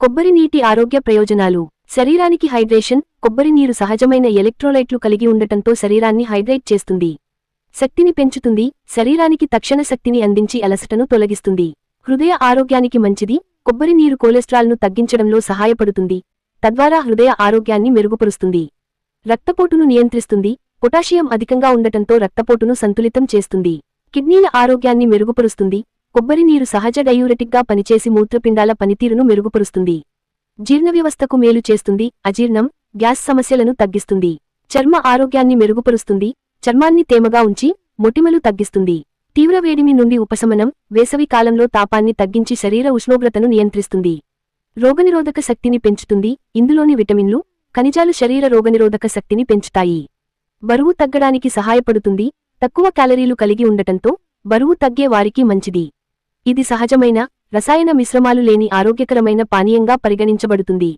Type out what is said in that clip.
కొబ్బరి నీటి ఆరోగ్య ప్రయోజనాలు. శరీరానికి హైడ్రేషన్. కొబ్బరి నీరు సహజమైన ఎలక్ట్రోలైట్లు కలిగి ఉండటంతో శరీరాన్ని హైడ్రేట్ చేస్తుంది. శక్తిని పెంచుతుంది. శరీరానికి తక్షణ శక్తిని అందించి అలసటను తొలగిస్తుంది. హృదయ ఆరోగ్యానికి మంచిది. కొబ్బరి నీరు కొలెస్ట్రాల్ను తగ్గించడంలో సహాయపడుతుంది. తద్వారా హృదయ ఆరోగ్యాన్ని మెరుగుపరుస్తుంది. రక్తపోటును నియంత్రిస్తుంది. పొటాషియం అధికంగా ఉండటంతో రక్తపోటును సంతులితం చేస్తుంది. కిడ్నీల ఆరోగ్యాన్ని మెరుగుపరుస్తుంది. కొబ్బరి నీరు సహజ డయూరెటిక్గా పనిచేసి మూత్రపిండాల పనితీరును మెరుగుపరుస్తుంది. జీర్ణవ్యవస్థకు మేలు చేస్తుంది. అజీర్ణం, గ్యాస్ సమస్యలను తగ్గిస్తుంది. చర్మ ఆరోగ్యాన్ని మెరుగుపరుస్తుంది. చర్మాన్ని తేమగా ఉంచి మొటిమలు తగ్గిస్తుంది. తీవ్ర వేడిమి నుండి ఉపశమనం. వేసవి కాలంలో తాపాన్ని తగ్గించి శరీర ఉష్ణోగ్రతను నియంత్రిస్తుంది. రోగనిరోధక శక్తిని పెంచుతుంది. ఇందులోని విటమిన్లు, ఖనిజాలు శరీర రోగనిరోధక శక్తిని పెంచుతాయి. బరువు తగ్గడానికి సహాయపడుతుంది. తక్కువ క్యాలరీలు కలిగి ఉండటంతో బరువు తగ్గే వారికి మంచిది. ఇది సహజమైన, రసాయన మిశ్రమాలు లేని ఆరోగ్యకరమైన పానీయంగా పరిగణించబడుతుంది.